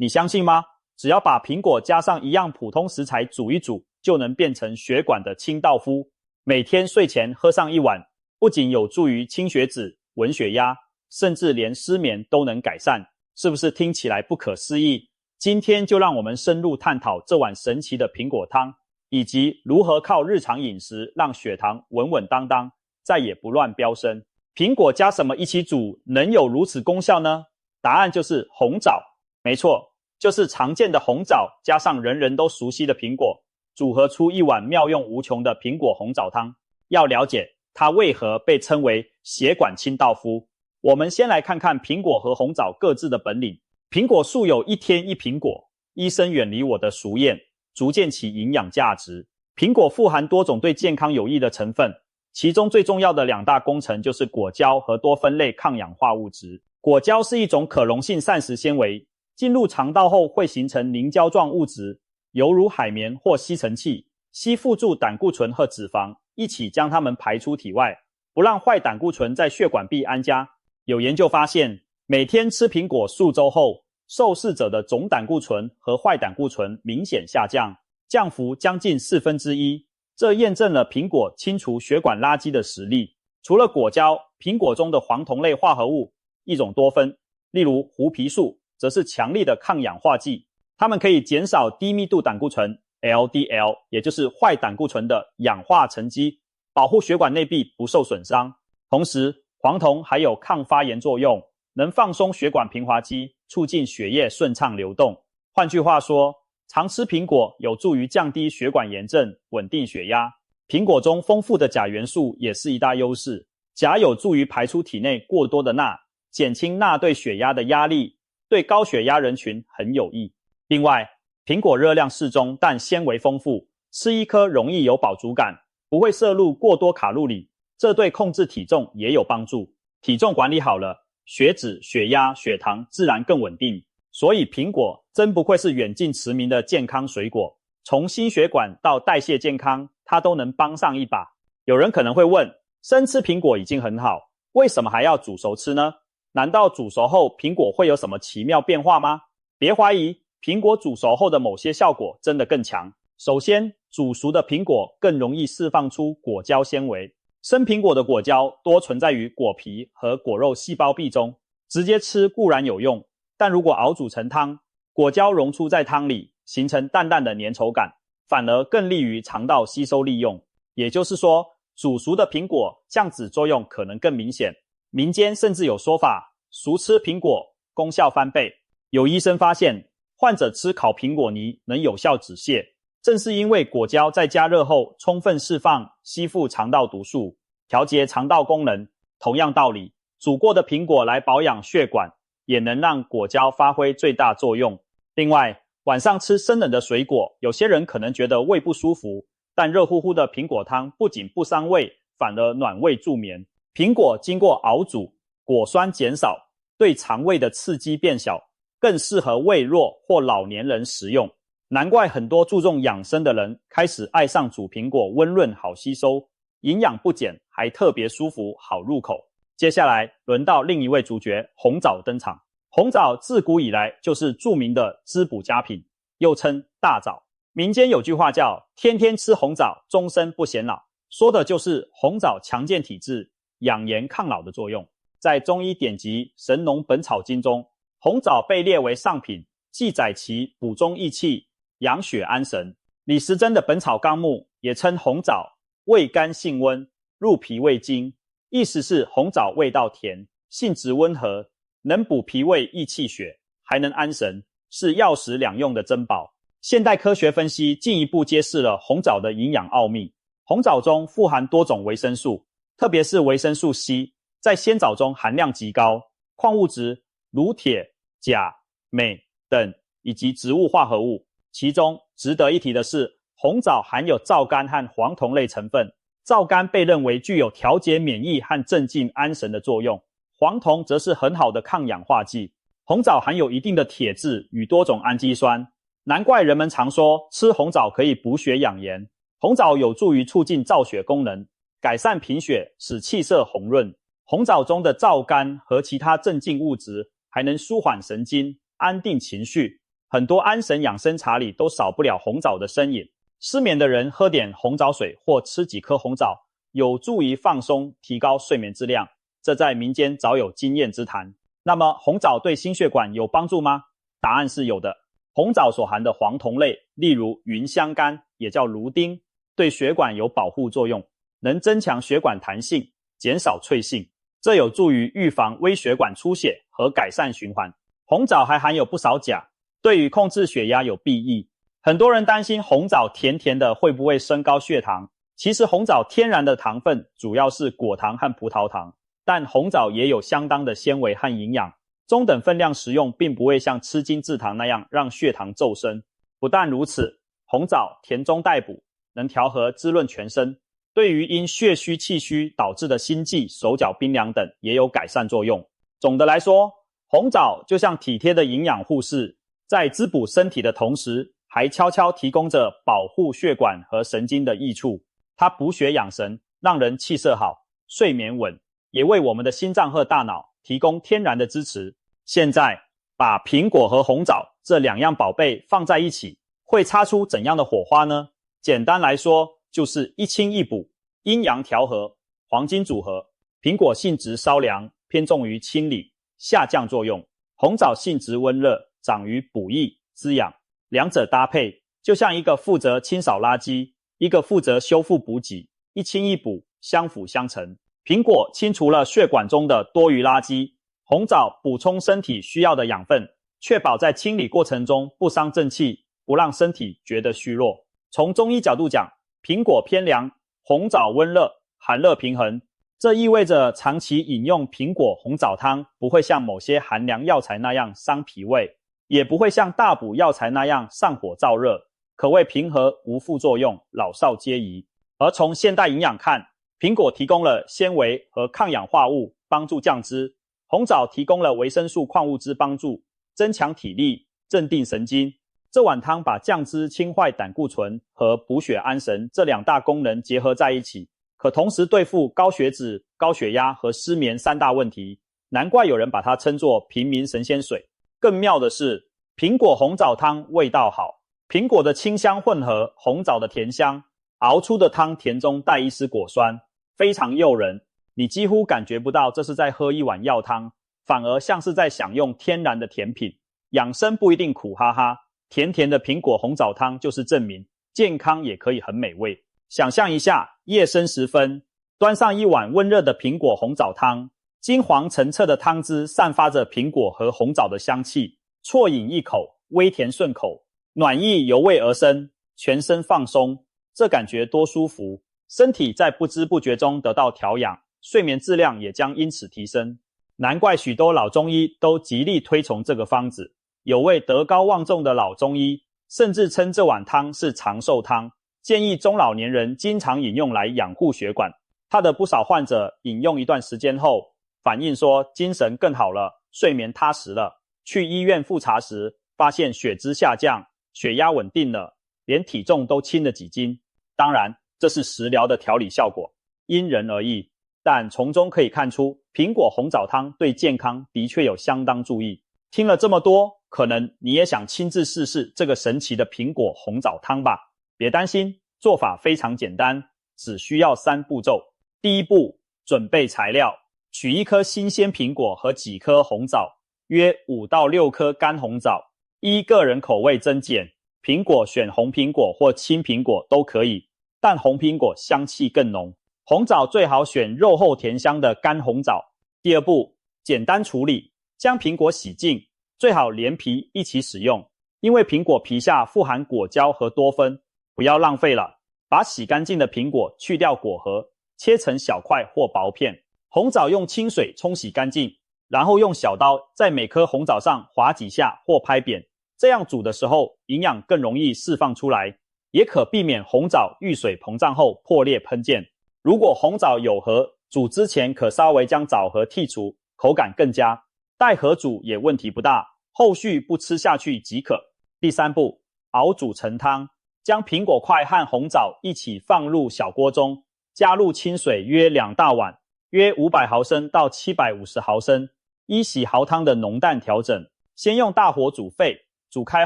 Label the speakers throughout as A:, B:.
A: 你相信吗？只要把苹果加上一样普通食材煮一煮，就能变成血管的清道夫。每天睡前喝上一碗，不仅有助于清血脂、稳血压，甚至连失眠都能改善，是不是听起来不可思议？今天就让我们深入探讨这碗神奇的苹果汤，以及如何靠日常饮食让血糖稳稳当当，再也不乱飙升。苹果加什么一起煮能有如此功效呢？答案就是红枣。没错，就是常见的红枣加上人人都熟悉的苹果，组合出一碗妙用无穷的苹果红枣汤。要了解它为何被称为血管清道夫，我们先来看看苹果和红枣各自的本领。苹果素有一天一苹果，医生远离我的俗谚，逐渐其营养价值。苹果富含多种对健康有益的成分，其中最重要的两大工程就是果胶和多酚类抗氧化物质。果胶是一种可溶性膳食纤维，进入肠道后会形成凝胶状物质，犹如海绵或吸尘器，吸附住胆固醇和脂肪，一起将它们排出体外，不让坏胆固醇在血管壁安家。有研究发现，每天吃苹果数周后，受试者的总胆固醇和坏胆固醇明显下降，降幅将近1/4，这验证了苹果清除血管垃圾的实力。除了果胶，苹果中的黄酮类化合物，一种多酚，例如胡皮素，则是强力的抗氧化剂，它们可以减少低密度胆固醇 LDL， 也就是坏胆固醇的氧化沉积，保护血管内壁不受损伤。同时，黄酮还有抗发炎作用，能放松血管平滑肌，促进血液顺畅流动。换句话说，常吃苹果有助于降低血管炎症，稳定血压。苹果中丰富的钾元素也是一大优势，钾有助于排出体内过多的钠，减轻钠对血压的压力，对高血压人群很有益。另外，苹果热量适中，但纤维丰富，吃一颗容易有饱足感，不会摄入过多卡路里，这对控制体重也有帮助。体重管理好了，血脂、血压、血糖自然更稳定。所以苹果真不愧是远近驰名的健康水果，从心血管到代谢健康，它都能帮上一把。有人可能会问，生吃苹果已经很好，为什么还要煮熟吃呢？难道煮熟后苹果会有什么奇妙变化吗？别怀疑，苹果煮熟后的某些效果真的更强。首先，煮熟的苹果更容易释放出果胶纤维。生苹果的果胶多存在于果皮和果肉细胞壁中，直接吃固然有用，但如果熬煮成汤，果胶溶出在汤里，形成淡淡的粘稠感，反而更利于肠道吸收利用。也就是说，煮熟的苹果降脂作用可能更明显。民间甚至有说法，熟吃苹果功效翻倍。有医生发现，患者吃烤苹果泥能有效止泻，正是因为果胶在加热后充分释放吸附肠道毒素，调节肠道功能。同样道理，煮过的苹果来保养血管，也能让果胶发挥最大作用。另外，晚上吃生冷的水果，有些人可能觉得胃不舒服，但热乎乎的苹果汤不仅不伤胃，反而暖胃助眠。苹果经过熬煮，果酸减少，对肠胃的刺激变小，更适合胃弱或老年人食用。难怪很多注重养生的人开始爱上煮苹果，温润好吸收，营养不减，还特别舒服好入口。接下来轮到另一位主角红枣登场。红枣自古以来就是著名的滋补佳品，又称大枣。民间有句话叫天天吃红枣，终身不显老，说的就是红枣强健体质，养颜抗老的作用。在中医典籍《神农本草经》中，红枣被列为上品，记载其补中益气，养血安神。李时珍的《本草纲目》也称红枣味甘性温，入脾胃经，意思是红枣味道甜，性质温和，能补脾胃益气血，还能安神，是药食两用的珍宝。现代科学分析进一步揭示了红枣的营养奥秘。红枣中富含多种维生素，特别是维生素 C， 在鲜枣中含量极高，矿物质如铁、钾、镁等以及植物化合物。其中值得一提的是，红枣含有皂苷和黄酮类成分，皂苷被认为具有调节免疫和镇静安神的作用，黄酮则是很好的抗氧化剂。红枣含有一定的铁质与多种氨基酸，难怪人们常说吃红枣可以补血养颜。红枣有助于促进造血功能，改善贫血，使气色红润。红枣中的皂苷和其他镇静物质还能舒缓神经，安定情绪，很多安神养生茶里都少不了红枣的身影。失眠的人喝点红枣水或吃几颗红枣，有助于放松，提高睡眠质量，这在民间早有经验之谈。那么红枣对心血管有帮助吗？答案是有的。红枣所含的黄酮类，例如芸香苷，也叫芦丁，对血管有保护作用，能增强血管弹性，减少脆性，这有助于预防微血管出血和改善循环。红枣还含有不少钾，对于控制血压有裨益。很多人担心红枣甜甜的会不会升高血糖，其实红枣天然的糖分主要是果糖和葡萄糖，但红枣也有相当的纤维和营养，中等分量食用并不会像吃精制糖那样让血糖骤升。不但如此，红枣甜中带补，能调和滋润全身，对于因血虚气虚导致的心悸、手脚冰凉等也有改善作用。总的来说，红枣就像体贴的营养护士，在滋补身体的同时，还悄悄提供着保护血管和神经的益处。它补血养神，让人气色好，睡眠稳，也为我们的心脏和大脑提供天然的支持。现在把苹果和红枣这两样宝贝放在一起，会擦出怎样的火花呢？简单来说，就是一清一补，阴阳调和，黄金组合。苹果性质稍凉，偏重于清理下降作用，红枣性质温热，长于补益滋养，两者搭配就像一个负责清扫垃圾，一个负责修复补给，一清一补，相辅相成。苹果清除了血管中的多余垃圾，红枣补充身体需要的养分，确保在清理过程中不伤正气，不让身体觉得虚弱。从中医角度讲，苹果偏凉，红枣温热，寒热平衡，这意味着长期饮用苹果红枣汤不会像某些寒凉药材那样伤脾胃，也不会像大补药材那样上火燥热，可谓平和无副作用，老少皆宜。而从现代营养看，苹果提供了纤维和抗氧化物，帮助降脂，红枣提供了维生素矿物质，帮助增强体力，镇定神经。这碗汤把降脂、清坏胆固醇和补血安神这两大功能结合在一起，可同时对付高血脂、高血压和失眠三大问题，难怪有人把它称作平民神仙水。更妙的是，苹果红枣汤味道好，苹果的清香混合红枣的甜香，熬出的汤甜中带一丝果酸，非常诱人。你几乎感觉不到这是在喝一碗药汤，反而像是在享用天然的甜品。养生不一定苦哈哈，甜甜的苹果红枣汤就是证明，健康也可以很美味。想象一下，夜深时分，端上一碗温热的苹果红枣汤，金黄澄澈的汤汁散发着苹果和红枣的香气，啜饮一口，微甜顺口，暖意由胃而生，全身放松，这感觉多舒服，身体在不知不觉中得到调养，睡眠质量也将因此提升。难怪许多老中医都极力推崇这个方子，有位德高望重的老中医甚至称这碗汤是长寿汤，建议中老年人经常饮用来养护血管。他的不少患者饮用一段时间后，反映说精神更好了，睡眠踏实了，去医院复查时发现血脂下降，血压稳定了，连体重都轻了几斤。当然，这是食疗的调理效果，因人而异，但从中可以看出，苹果红枣汤对健康的确有相当注意。听了这么多，可能你也想亲自试试这个神奇的苹果红枣汤吧？别担心，做法非常简单，只需要3步骤。第一步，准备材料，取一颗新鲜苹果和几颗红枣，约5到6颗干红枣，依个人口味增减，苹果选红苹果或青苹果都可以，但红苹果香气更浓。红枣最好选肉厚甜香的干红枣。第二步，简单处理，将苹果洗净，最好连皮一起使用，因为苹果皮下富含果胶和多酚，不要浪费了。把洗干净的苹果去掉果核，切成小块或薄片。红枣用清水冲洗干净，然后用小刀在每颗红枣上划几下或拍扁，这样煮的时候营养更容易释放出来，也可避免红枣遇水膨胀后破裂喷溅。如果红枣有核，煮之前可稍微将枣核剔除，口感更佳。带核煮也问题不大，后续不吃下去即可。第三步，熬煮成汤，将苹果块和红枣一起放入小锅中，加入清水约2大碗，约500毫升到750毫升，依喜好汤的浓淡调整。先用大火煮沸，煮开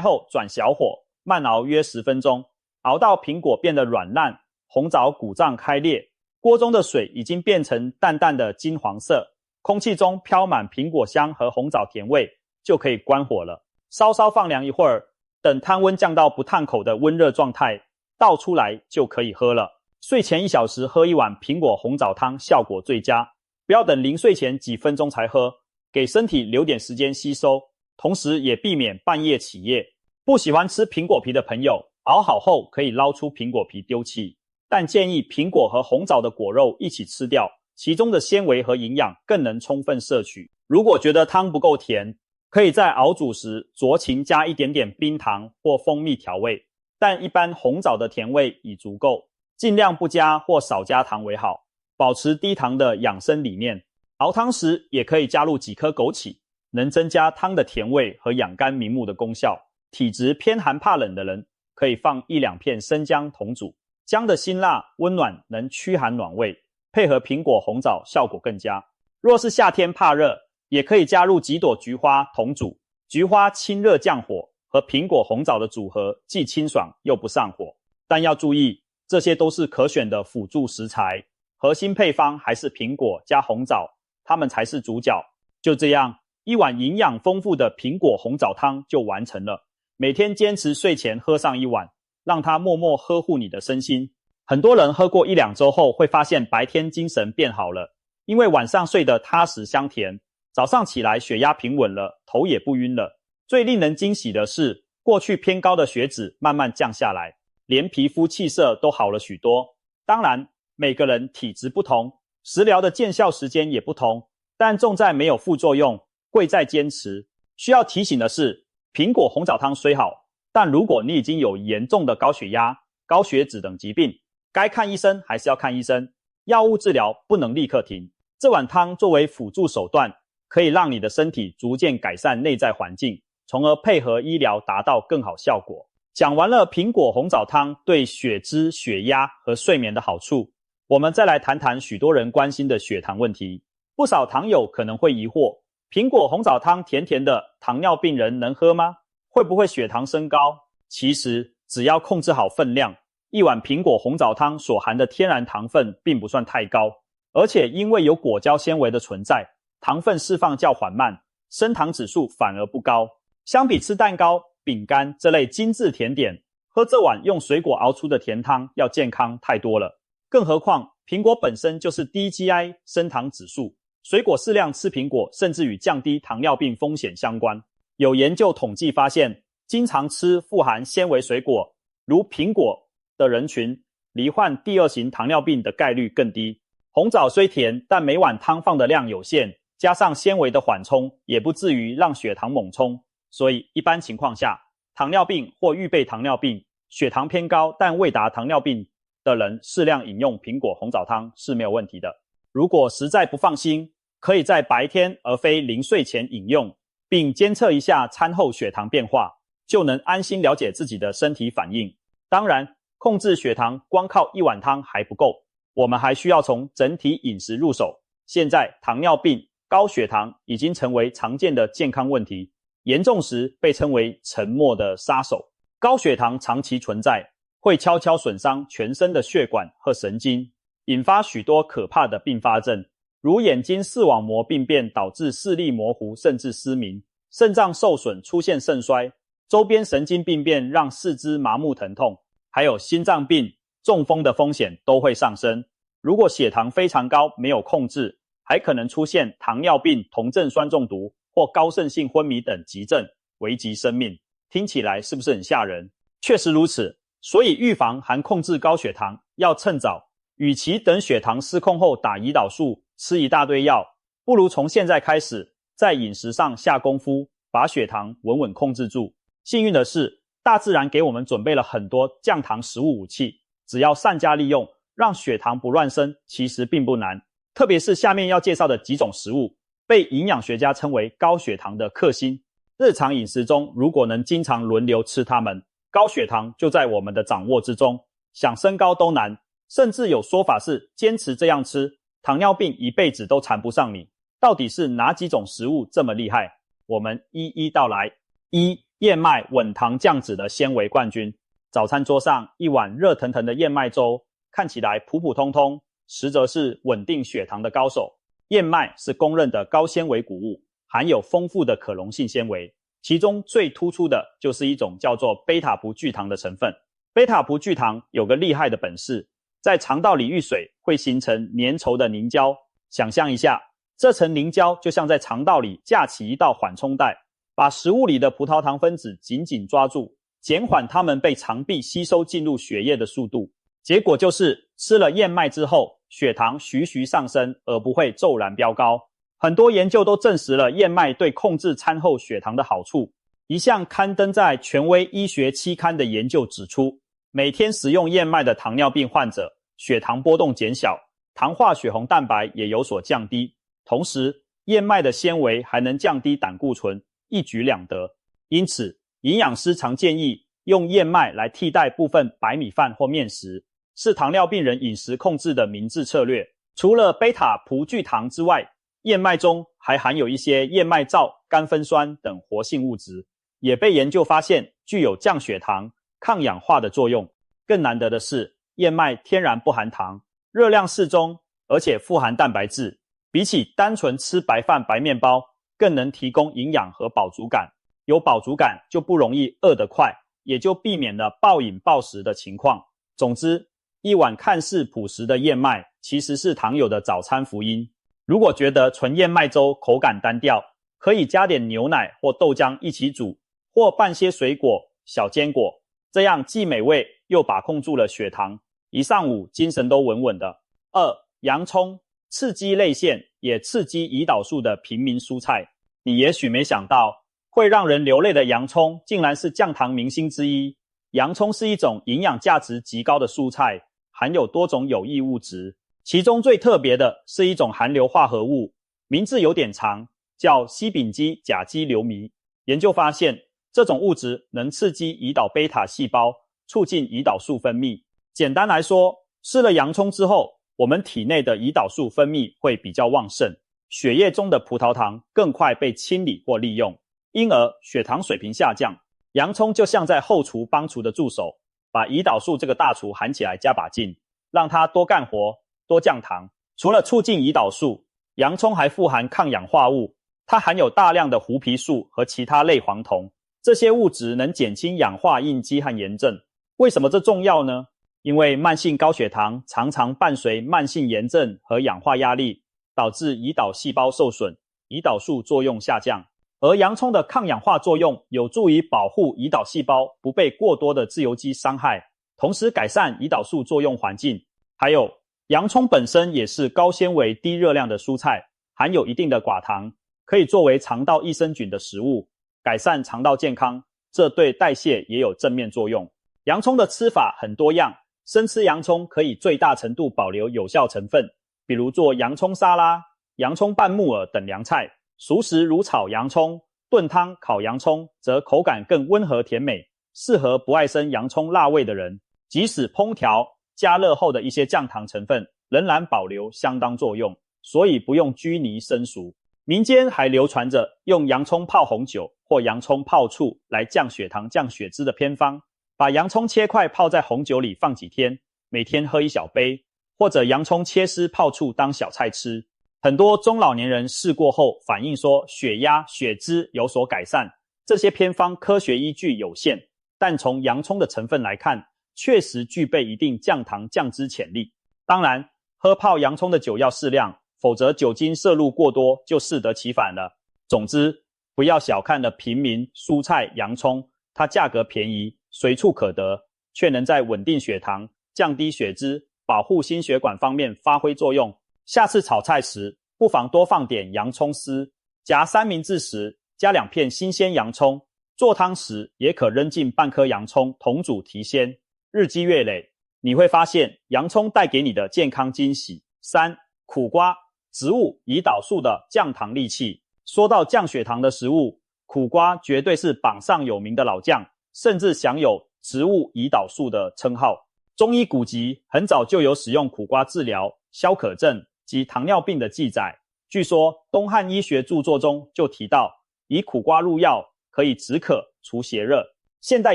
A: 后转小火，慢熬约10分钟，熬到苹果变得软烂，红枣鼓胀开裂，锅中的水已经变成淡淡的金黄色，空气中飘满苹果香和红枣甜味，就可以关火了。稍稍放凉一会儿，等汤温降到不烫口的温热状态，倒出来就可以喝了。睡前1小时喝一碗苹果红枣汤效果最佳，不要等临睡前几分钟才喝，给身体留点时间吸收，同时也避免半夜起夜。不喜欢吃苹果皮的朋友，熬好后可以捞出苹果皮丢弃，但建议苹果和红枣的果肉一起吃掉，其中的纤维和营养更能充分摄取。如果觉得汤不够甜，可以在熬煮时酌情加一点点冰糖或蜂蜜调味，但一般红枣的甜味已足够，尽量不加或少加糖为好，保持低糖的养生理念。熬汤时也可以加入几颗枸杞，能增加汤的甜味和养肝明目的功效。体质偏寒怕冷的人可以放1-2片生姜同煮，姜的辛辣温暖能驱寒暖胃，配合苹果红枣效果更佳。若是夏天怕热，也可以加入几朵菊花同煮，菊花清热降火，和苹果红枣的组合既清爽又不上火。但要注意，这些都是可选的辅助食材，核心配方还是苹果加红枣，它们才是主角。就这样，一碗营养丰富的苹果红枣汤就完成了。每天坚持睡前喝上一碗，让它默默呵护你的身心。很多人喝过1-2周后会发现白天精神变好了，因为晚上睡得踏实香甜，早上起来血压平稳了，头也不晕了。最令人惊喜的是，过去偏高的血脂慢慢降下来，连皮肤气色都好了许多。当然，每个人体质不同，食疗的见效时间也不同，但重在没有副作用，贵在坚持。需要提醒的是，苹果红枣汤虽好，但如果你已经有严重的高血压、高血脂等疾病，该看医生还是要看医生，药物治疗不能立刻停。这碗汤作为辅助手段，可以让你的身体逐渐改善内在环境，从而配合医疗达到更好效果。讲完了苹果红枣汤对血脂、血压和睡眠的好处，我们再来谈谈许多人关心的血糖问题。不少糖友可能会疑惑，苹果红枣汤甜甜的，糖尿病人能喝吗？会不会血糖升高？其实只要控制好分量，一碗苹果红枣汤所含的天然糖分并不算太高，而且因为有果胶纤维的存在，糖分释放较缓慢，升糖指数反而不高。相比吃蛋糕、饼干这类精致甜点，喝这碗用水果熬出的甜汤要健康太多了。更何况苹果本身就是低 GI 升糖指数，水果适量吃苹果甚至与降低糖尿病风险相关。有研究统计发现，经常吃富含纤维水果如苹果的人群，罹患第2型糖尿病的概率更低。红枣虽甜，但每碗汤放的量有限，加上纤维的缓冲，也不至于让血糖猛冲。所以一般情况下，糖尿病或预备糖尿病、血糖偏高但未达糖尿病的人适量饮用苹果红枣汤是没有问题的。如果实在不放心，可以在白天而非临睡前饮用，并监测一下餐后血糖变化，就能安心了解自己的身体反应。当然，控制血糖光靠一碗汤还不够，我们还需要从整体饮食入手。现在糖尿病、高血糖已经成为常见的健康问题，严重时被称为沉默的杀手。高血糖长期存在，会悄悄损伤全身的血管和神经，引发许多可怕的并发症，如眼睛视网膜病变导致视力模糊甚至失明，肾脏受损出现肾衰，周边神经病变让四肢麻木疼痛，还有心脏病、中风的风险都会上升。如果血糖非常高没有控制，还可能出现糖尿病、酮症酸中毒或高渗性昏迷等急症，危及生命。听起来是不是很吓人？确实如此，所以预防含控制高血糖要趁早，与其等血糖失控后打胰岛素吃一大堆药，不如从现在开始在饮食上下功夫，把血糖稳稳控制住。幸运的是，大自然给我们准备了很多降糖食物武器，只要善加利用，让血糖不乱升，其实并不难。特别是下面要介绍的几种食物，被营养学家称为高血糖的克星。日常饮食中如果能经常轮流吃它们，高血糖就在我们的掌握之中，想升高都难。甚至有说法是坚持这样吃，糖尿病一辈子都缠不上你。到底是哪几种食物这么厉害？我们一一道来。1. 燕麦稳糖降脂的纤维冠军。早餐桌上一碗热腾腾的燕麦粥，看起来普普通通，实则是稳定血糖的高手。燕麦是公认的高纤维谷物，含有丰富的可溶性纤维，其中最突出的就是一种叫做贝塔葡聚糖的成分。贝塔葡聚糖有个厉害的本事，在肠道里遇水会形成粘稠的凝胶。想象一下，这层凝胶就像在肠道里架起一道缓冲带，把食物里的葡萄糖分子紧紧抓住，减缓它们被肠壁吸收进入血液的速度。结果就是吃了燕麦之后，血糖徐徐上升，而不会骤然飙高。很多研究都证实了燕麦对控制餐后血糖的好处。一项刊登在权威医学期刊的研究指出，每天食用燕麦的糖尿病患者，血糖波动减小，糖化血红蛋白也有所降低。同时，燕麦的纤维还能降低胆固醇，一举两得。因此，营养师常建议用燕麦来替代部分白米饭或面食，是糖尿病人饮食控制的明智策略。除了贝塔葡聚糖之外，燕麦中还含有一些燕麦皂、甘酚酸等活性物质，也被研究发现具有降血糖、抗氧化的作用。更难得的是，燕麦天然不含糖，热量适中，而且富含蛋白质，比起单纯吃白饭、白面包，更能提供营养和饱足感。有饱足感就不容易饿得快，也就避免了暴饮暴食的情况。总之，一碗看似朴实的燕麦，其实是糖友的早餐福音。如果觉得纯燕麦粥口感单调，可以加点牛奶或豆浆一起煮，或拌些水果、小坚果，这样既美味又把控住了血糖，一上午精神都稳稳的。2. 洋葱，刺激泪腺也刺激胰岛素的平民蔬菜。你也许没想到，会让人流泪的洋葱竟然是降糖明星之一。洋葱是一种营养价值极高的蔬菜，含有多种有益物质，其中最特别的是一种含硫化合物，名字有点长，叫西丙基甲基硫醚。研究发现，这种物质能刺激胰岛贝塔细胞，促进胰岛素分泌。简单来说，吃了洋葱之后，我们体内的胰岛素分泌会比较旺盛，血液中的葡萄糖更快被清理或利用，因而血糖水平下降。洋葱就像在后厨帮厨的助手，把胰岛素这个大厨喊起来加把劲，让它多干活，多降糖。除了促进胰岛素，洋葱还富含抗氧化物，它含有大量的胡皮素和其他类黄酮，这些物质能减轻氧化应激和炎症。为什么这重要呢？因为慢性高血糖常常伴随慢性炎症和氧化压力，导致胰岛细胞受损，胰岛素作用下降。而洋葱的抗氧化作用有助于保护胰岛细胞不被过多的自由基伤害，同时改善胰岛素作用环境。还有，洋葱本身也是高纤维低热量的蔬菜，含有一定的寡糖，可以作为肠道益生菌的食物，改善肠道健康，这对代谢也有正面作用。洋葱的吃法很多样，生吃洋葱可以最大程度保留有效成分，比如做洋葱沙拉、洋葱拌木耳等凉菜。熟食如炒洋葱、炖汤、烤洋葱则口感更温和甜美，适合不爱生洋葱辣味的人。即使烹调加热后的一些降糖成分仍然保留相当作用，所以不用拘泥生熟。民间还流传着用洋葱泡红酒或洋葱泡醋来降血糖、降血脂的偏方，把洋葱切块泡在红酒里放几天，每天喝一小杯，或者洋葱切丝泡醋当小菜吃。很多中老年人试过后反映说血压、血脂有所改善，这些偏方科学依据有限，但从洋葱的成分来看，确实具备一定降糖降脂潜力。当然，喝泡洋葱的酒要适量，否则酒精摄入过多就适得其反了。总之，不要小看了平民蔬菜洋葱，它价格便宜，随处可得，却能在稳定血糖、降低血脂、保护心血管方面发挥作用。下次炒菜时，不妨多放点洋葱丝，夹三明治时加2片新鲜洋葱，做汤时也可扔进半颗洋葱同煮提鲜。日积月累，你会发现洋葱带给你的健康惊喜。3. 苦瓜，植物胰岛素的降糖利器。说到降血糖的食物，苦瓜绝对是榜上有名的老将，甚至享有植物胰岛素的称号。中医古籍很早就有使用苦瓜治疗消渴症及糖尿病的记载。据说东汉医学著作中就提到，以苦瓜入药可以止渴、除邪热。现代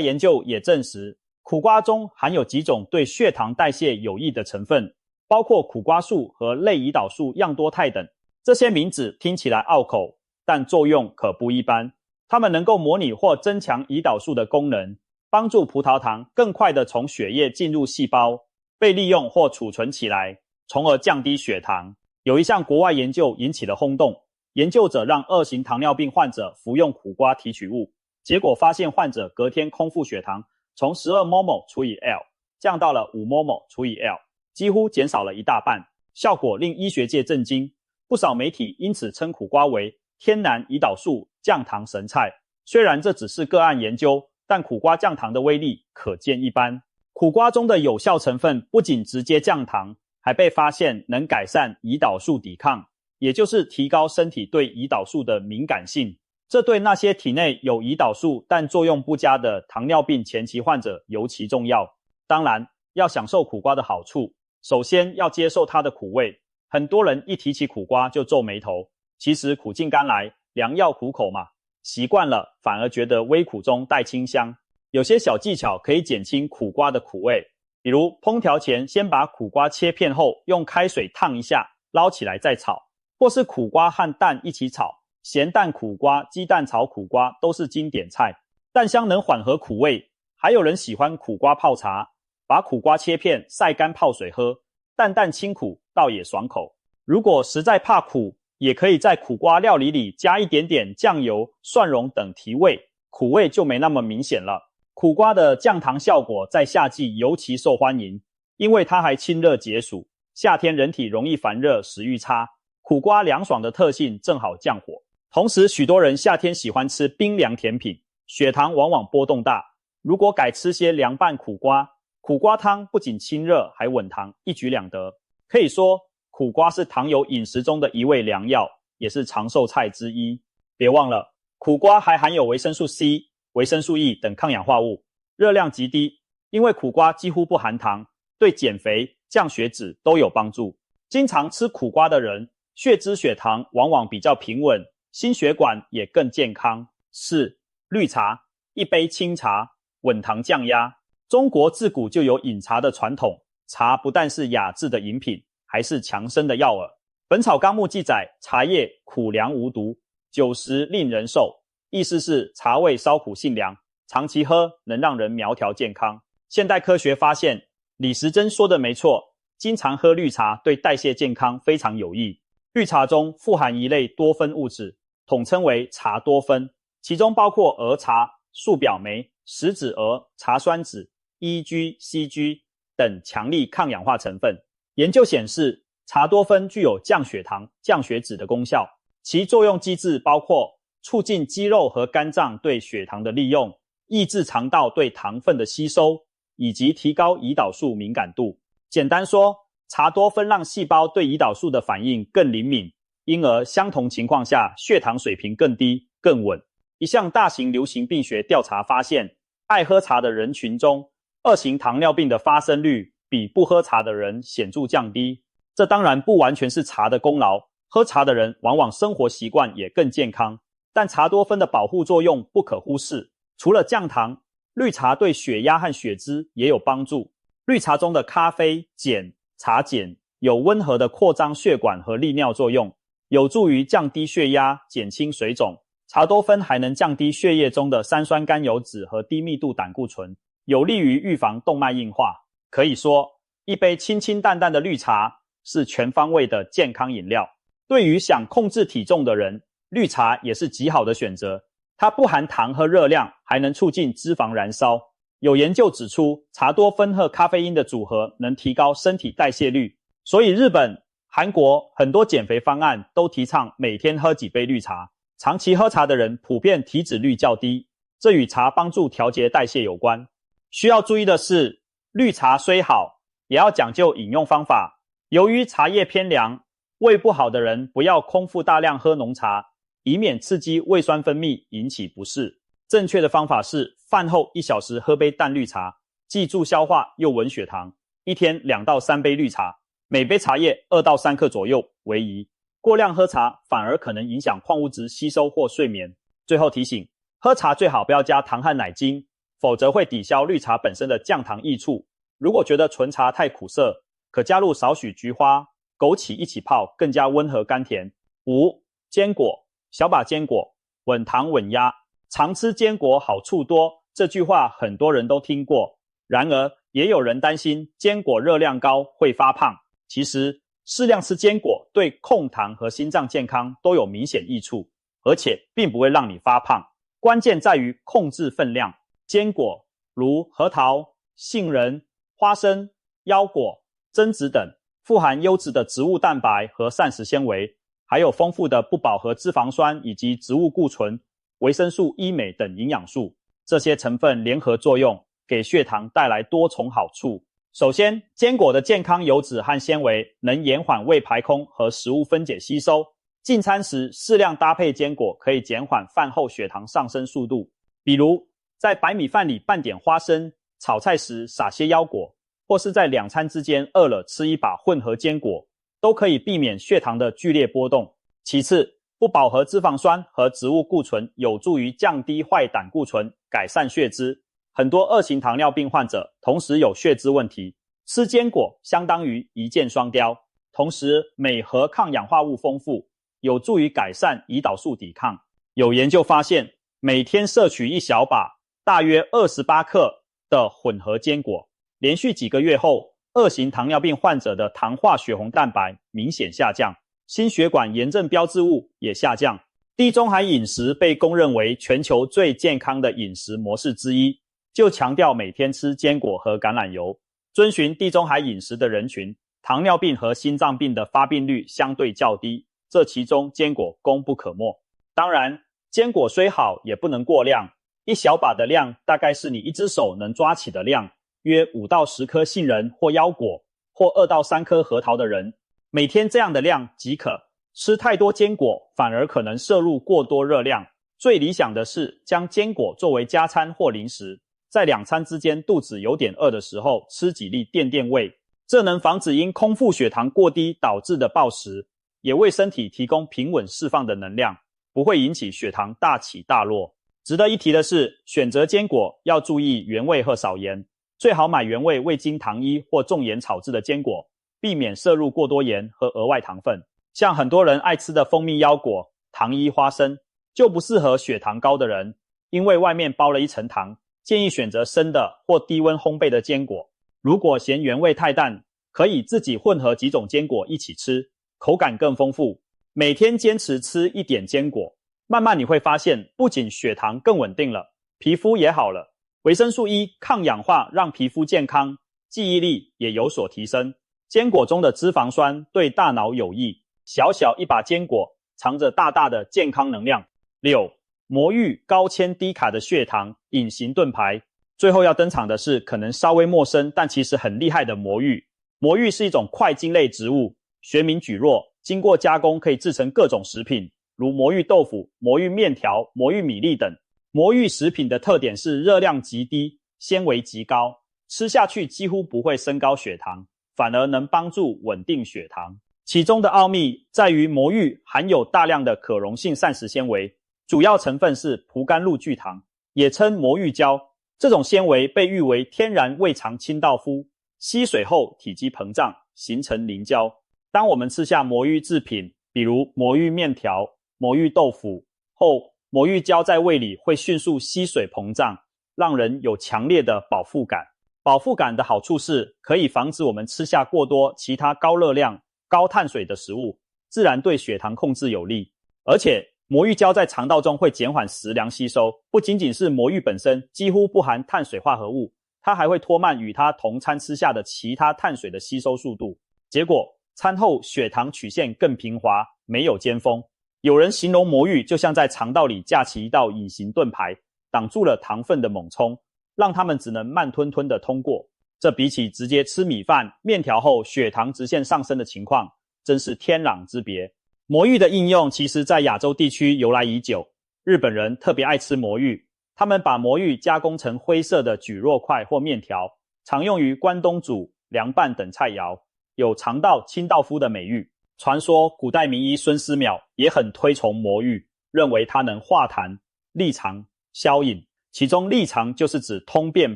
A: 研究也证实，苦瓜中含有几种对血糖代谢有益的成分，包括苦瓜素和类胰岛素样多肽等。这些名字听起来拗口，但作用可不一般。它们能够模拟或增强胰岛素的功能，帮助葡萄糖更快地从血液进入细胞，被利用或储存起来，从而降低血糖。有一项国外研究引起了轰动，研究者让2型糖尿病患者服用苦瓜提取物，结果发现患者隔天空腹血糖从12 mmol 除以 L 降到了5 mmol 除以 L， 几乎减少了一大半，效果令医学界震惊。不少媒体因此称苦瓜为天然胰岛素降糖神菜。虽然这只是个案研究，但苦瓜降糖的威力可见一斑。苦瓜中的有效成分不仅直接降糖，还被发现能改善胰岛素抵抗，也就是提高身体对胰岛素的敏感性。这对那些体内有胰岛素但作用不佳的糖尿病前期患者尤其重要。当然，要享受苦瓜的好处，首先要接受它的苦味。很多人一提起苦瓜就皱眉头，其实苦尽甘来，良药苦口嘛，习惯了反而觉得微苦中带清香。有些小技巧可以减轻苦瓜的苦味，比如烹调前先把苦瓜切片后用开水烫一下，捞起来再炒，或是苦瓜和蛋一起炒，咸蛋苦瓜、鸡蛋炒苦瓜都是经典菜。蛋香能缓和苦味，还有人喜欢苦瓜泡茶，把苦瓜切片晒干泡水喝，淡淡清苦，倒也爽口。如果实在怕苦，也可以在苦瓜料理里加一点点酱油、蒜蓉等提味，苦味就没那么明显了。苦瓜的降糖效果在夏季尤其受欢迎，因为它还清热解暑。夏天人体容易烦热，食欲差，苦瓜凉爽的特性正好降火。同时，许多人夏天喜欢吃冰凉甜品，血糖往往波动大。如果改吃些凉拌苦瓜，苦瓜汤不仅清热还稳糖，一举两得。可以说，苦瓜是糖友饮食中的一味良药，也是长寿菜之一。别忘了，苦瓜还含有维生素 C、维生素 E 等抗氧化物，热量极低，因为苦瓜几乎不含糖，对减肥、降血脂都有帮助。经常吃苦瓜的人，血脂血糖往往比较平稳，心血管也更健康。4. 绿茶，一杯清茶，稳糖降压。中国自古就有饮茶的传统，茶不但是雅致的饮品，还是强身的药饵。本草纲目记载，茶叶苦凉无毒，久食令人瘦，意思是茶味稍苦性凉，长期喝能让人苗条健康。现代科学发现，李时珍说的没错，经常喝绿茶对代谢健康非常有益。绿茶中富含一类多酚物质，统称为茶多酚，其中包括儿茶、树表酶、石子鹅、茶酸酯、EG、CG 等强力抗氧化成分。研究显示，茶多酚具有降血糖、降血脂的功效，其作用机制包括促进肌肉和肝脏对血糖的利用，抑制肠道对糖分的吸收，以及提高胰岛素敏感度。简单说，茶多酚让细胞对胰岛素的反应更灵敏，因而相同情况下血糖水平更低、更稳。一项大型流行病学调查发现，爱喝茶的人群中，2型糖尿病的发生率比不喝茶的人显著降低。这当然不完全是茶的功劳，喝茶的人往往生活习惯也更健康，但茶多酚的保护作用不可忽视。除了降糖，绿茶对血压和血脂也有帮助。绿茶中的咖啡碱、茶碱有温和的扩张血管和利尿作用，有助于降低血压、减轻水肿。茶多酚还能降低血液中的三酸甘油酯和低密度胆固醇，有利于预防动脉硬化。可以说，一杯清清淡淡的绿茶是全方位的健康饮料。对于想控制体重的人，绿茶也是极好的选择。它不含糖和热量，还能促进脂肪燃烧。有研究指出，茶多酚和咖啡因的组合能提高身体代谢率，所以日本、韩国很多减肥方案都提倡每天喝几杯绿茶。长期喝茶的人普遍体脂率较低，这与茶帮助调节代谢有关。需要注意的是，绿茶虽好，也要讲究饮用方法。由于茶叶偏凉，胃不好的人不要空腹大量喝浓茶，以免刺激胃酸分泌引起不适。正确的方法是饭后1小时喝杯淡绿茶，既助消化又稳血糖。一天2到3杯绿茶，每杯茶叶2到3克左右为宜。过量喝茶反而可能影响矿物质吸收或睡眠。最后提醒，喝茶最好不要加糖和奶精，否则会抵消绿茶本身的降糖益处。如果觉得纯茶太苦涩，可加入少许菊花、枸杞一起泡，更加温和甘甜。5. 坚果，小把坚果，稳糖稳压。常吃坚果好处多，这句话很多人都听过。然而，也有人担心坚果热量高会发胖。其实，适量吃坚果对控糖和心脏健康都有明显益处，而且并不会让你发胖。关键在于控制分量。坚果如核桃、杏仁、花生、腰果、榛子等，富含优质的植物蛋白和膳食纤维，还有丰富的不饱和脂肪酸以及植物固醇、维生素 E 镁等营养素。这些成分联合作用，给血糖带来多重好处。首先，坚果的健康油脂和纤维能延缓胃排空和食物分解吸收。进餐时适量搭配坚果，可以减缓饭后血糖上升速度。比如，在白米饭里拌点花生，炒菜时撒些腰果，或是在2餐之间饿了吃一把混合坚果，都可以避免血糖的剧烈波动。其次，不饱和脂肪酸和植物固醇有助于降低坏胆固醇，改善血脂。很多2型糖尿病患者同时有血脂问题，吃坚果相当于一箭双雕。同时，镁和抗氧化物丰富，有助于改善胰岛素抵抗。有研究发现，每天摄取一小把，大约28克的混合坚果，连续几个月后，2型糖尿病患者的糖化血红蛋白明显下降，心血管炎症标志物也下降。地中海饮食被公认为全球最健康的饮食模式之一，就强调每天吃坚果和橄榄油。遵循地中海饮食的人群，糖尿病和心脏病的发病率相对较低，这其中坚果功不可没。当然，坚果虽好也不能过量，一小把的量大概是你一只手能抓起的量，约5到10颗杏仁或腰果，或2到3颗核桃的人，每天这样的量即可。吃太多坚果反而可能摄入过多热量，最理想的是将坚果作为加餐或零食，在2餐之间肚子有点饿的时候吃几粒垫垫胃，这能防止因空腹血糖过低导致的暴食，也为身体提供平稳释放的能量，不会引起血糖大起大落。值得一提的是，选择坚果要注意原味和少盐，最好买原味未经糖衣或重盐炒制的坚果，避免摄入过多盐和额外糖分。像很多人爱吃的蜂蜜腰果、糖衣花生，就不适合血糖高的人，因为外面包了一层糖，建议选择生的或低温烘焙的坚果。如果嫌原味太淡，可以自己混合几种坚果一起吃，口感更丰富。每天坚持吃一点坚果，慢慢你会发现，不仅血糖更稳定了，皮肤也好了。维生素 E 抗氧化让皮肤健康，记忆力也有所提升。坚果中的脂肪酸对大脑有益，小小一把坚果藏着大大的健康能量。6. 魔芋高纤低卡的血糖隐形盾牌。最后要登场的是可能稍微陌生但其实很厉害的魔芋。魔芋是一种块茎类植物，学名蒟蒻，经过加工可以制成各种食品，如魔芋豆腐、魔芋面条、魔芋米粒等。魔芋食品的特点是热量极低，纤维极高，吃下去几乎不会升高血糖，反而能帮助稳定血糖。其中的奥秘在于魔芋含有大量的可溶性膳食纤维，主要成分是蒲甘露聚糖，也称魔芋胶。这种纤维被誉为天然胃肠清道夫，吸水后体积膨胀，形成凝胶。当我们吃下魔芋制品，比如魔芋面条、魔芋豆腐后，魔芋胶在胃里会迅速吸水膨胀，让人有强烈的饱腹感。饱腹感的好处是可以防止我们吃下过多其他高热量、高碳水的食物，自然对血糖控制有利。而且魔芋胶在肠道中会减缓食粮吸收，不仅仅是魔芋本身几乎不含碳水化合物，它还会拖慢与它同餐吃下的其他碳水的吸收速度，结果餐后血糖曲线更平滑，没有尖峰。有人形容魔芋就像在肠道里架起一道隐形盾牌，挡住了糖分的猛冲，让它们只能慢吞吞地通过。这比起直接吃米饭、面条后血糖直线上升的情况，真是天壤之别。魔芋的应用其实在亚洲地区由来已久，日本人特别爱吃魔芋，他们把魔芋加工成灰色的蒟蒻块或面条，常用于关东煮、凉拌等菜肴，有肠道清道夫的美誉。传说古代名医孙思邈也很推崇魔芋，认为它能化痰、利肠、消饮，其中利肠就是指通便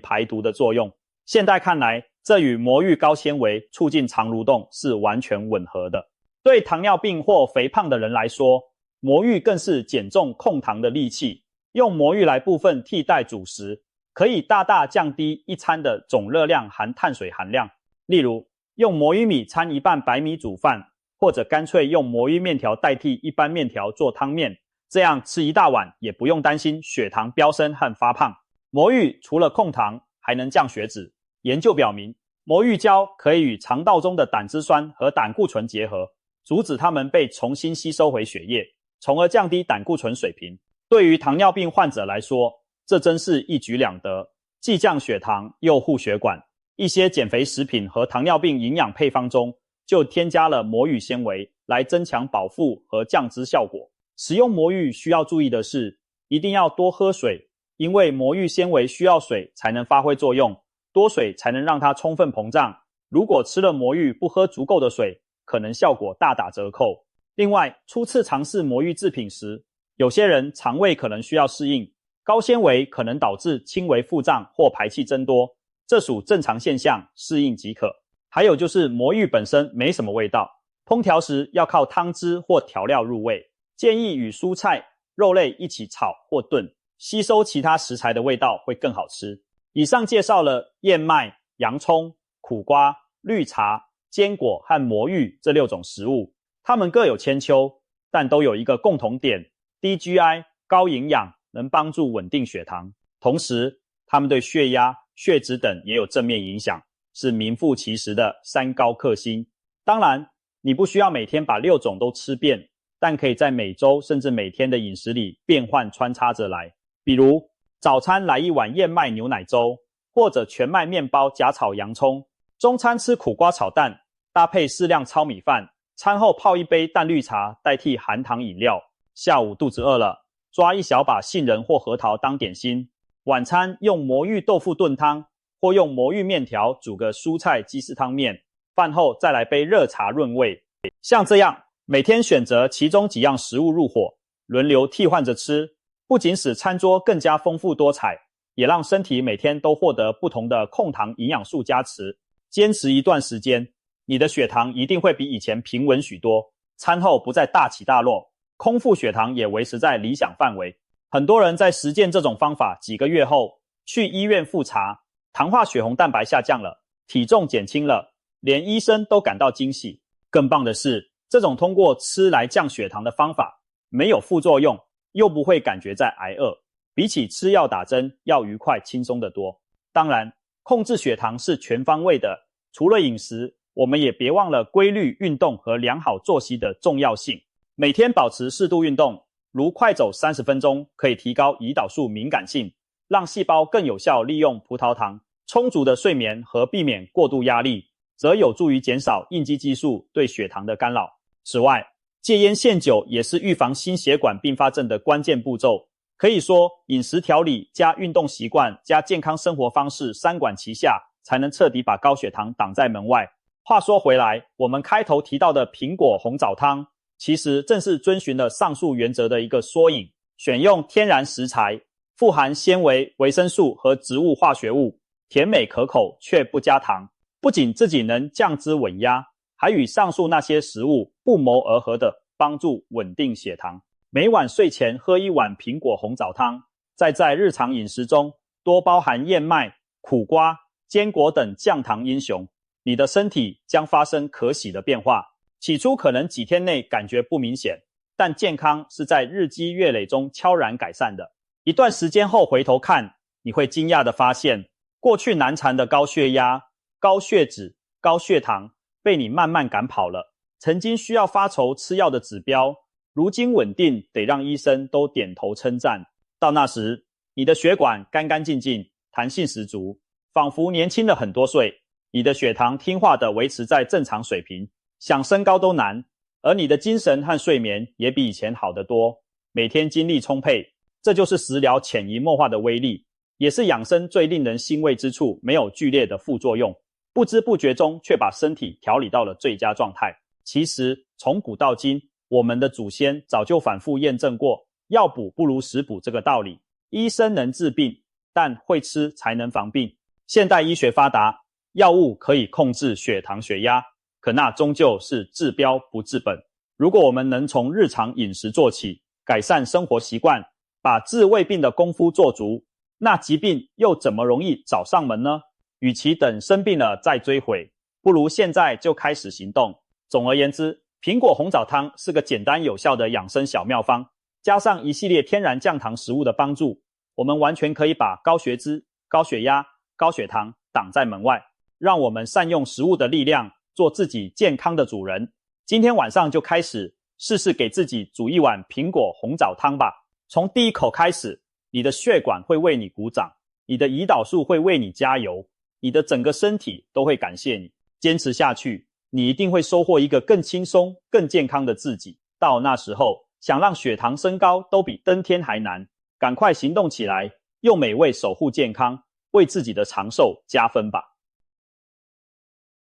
A: 排毒的作用。现代看来，这与魔芋高纤维促进肠蠕动是完全吻合的。对糖尿病或肥胖的人来说，魔芋更是减重控糖的利器。用魔芋来部分替代主食，可以大大降低一餐的总热量含碳水含量。例如，用魔芋米掺一半白米煮饭，或者干脆用魔芋面条代替一般面条做汤面，这样吃一大碗也不用担心血糖飙升和发胖。魔芋除了控糖，还能降血脂。研究表明，魔芋胶可以与肠道中的胆汁酸和胆固醇结合，阻止它们被重新吸收回血液，从而降低胆固醇水平。对于糖尿病患者来说，这真是一举两得，既降血糖又护血管。一些减肥食品和糖尿病营养配方中就添加了魔芋纤维，来增强饱腹和降脂效果。使用魔芋需要注意的是，一定要多喝水，因为魔芋纤维需要水才能发挥作用，多水才能让它充分膨胀。如果吃了魔芋不喝足够的水，可能效果大打折扣。另外，初次尝试魔芋制品时，有些人肠胃可能需要适应，高纤维可能导致轻微腹胀或排气增多，这属正常现象，适应即可。还有就是魔芋本身没什么味道，烹调时要靠汤汁或调料入味，建议与蔬菜、肉类一起炒或炖，吸收其他食材的味道会更好吃。以上介绍了燕麦、洋葱、苦瓜、绿茶、坚果和魔芋这6种食物，它们各有千秋，但都有一个共同点，低 GI、高营养，能帮助稳定血糖。同时，它们对血压、血脂等也有正面影响，是名副其实的3高克星。当然，你不需要每天把6种都吃遍，但可以在每周甚至每天的饮食里变换穿插着来。比如，早餐来一碗燕麦牛奶粥，或者全麦面包夹炒洋葱；中餐吃苦瓜炒蛋，搭配适量糙米饭；餐后泡一杯淡绿茶代替含糖饮料；下午肚子饿了，抓一小把杏仁或核桃当点心；晚餐用魔芋豆腐炖汤，或用魔芋面条煮个蔬菜鸡丝汤面；饭后再来杯热茶润胃。像这样，每天选择其中几样食物入伙，轮流替换着吃，不仅使餐桌更加丰富多彩，也让身体每天都获得不同的控糖营养素加持。坚持一段时间，你的血糖一定会比以前平稳许多，餐后不再大起大落，空腹血糖也维持在理想范围。很多人在实践这种方法几个月后，去医院复查，糖化血红蛋白下降了，体重减轻了，连医生都感到惊喜。更棒的是，这种通过吃来降血糖的方法，没有副作用，又不会感觉在挨饿，比起吃药打针要愉快轻松得多。当然，控制血糖是全方位的，除了饮食，我们也别忘了规律运动和良好作息的重要性。每天保持适度运动，如快走30分钟，可以提高胰岛素敏感性，让细胞更有效利用葡萄糖。充足的睡眠和避免过度压力，则有助于减少应激激素对血糖的干扰。此外，戒烟限酒也是预防心血管并发症的关键步骤。可以说，饮食调理加运动习惯加健康生活方式3管齐下，才能彻底把高血糖挡在门外。话说回来，我们开头提到的苹果红枣汤，其实正是遵循了上述原则的一个缩影。选用天然食材，富含纤维、维生素和植物化学物，甜美可口却不加糖，不仅自己能降脂稳压，还与上述那些食物不谋而合的帮助稳定血糖。每晚睡前喝1碗苹果红枣汤，再在日常饮食中多包含燕麦、苦瓜、坚果等降糖英雄，你的身体将发生可喜的变化。起初可能几天内感觉不明显，但健康是在日积月累中悄然改善的。一段时间后回头看，你会惊讶地发现，过去难缠的高血压、高血脂、高血糖被你慢慢赶跑了。曾经需要发愁吃药的指标，如今稳定得让医生都点头称赞。到那时，你的血管干干净净，弹性十足，仿佛年轻了很多岁。你的血糖听话地维持在正常水平，想升高都难，而你的精神和睡眠也比以前好得多，每天精力充沛。这就是食疗潜移默化的威力，也是养生最令人欣慰之处，没有剧烈的副作用，不知不觉中却把身体调理到了最佳状态。其实从古到今，我们的祖先早就反复验证过药补不如食补这个道理，医生能治病，但会吃才能防病。现代医学发达，药物可以控制血糖血压，可那终究是治标不治本。如果我们能从日常饮食做起，改善生活习惯，把治未病的功夫做足，那疾病又怎么容易找上门呢？与其等生病了再追悔，不如现在就开始行动。总而言之，苹果红枣汤是个简单有效的养生小妙方，加上一系列天然降糖食物的帮助，我们完全可以把高血脂、高血压、高血糖挡在门外。让我们善用食物的力量，做自己健康的主人。今天晚上就开始试试给自己煮一碗苹果红枣汤吧。从第一口开始，你的血管会为你鼓掌，你的胰岛素会为你加油，你的整个身体都会感谢你。坚持下去，你一定会收获一个更轻松、更健康的自己。到那时候，想让血糖升高都比登天还难。赶快行动起来，用美味守护健康，为自己的长寿加分吧。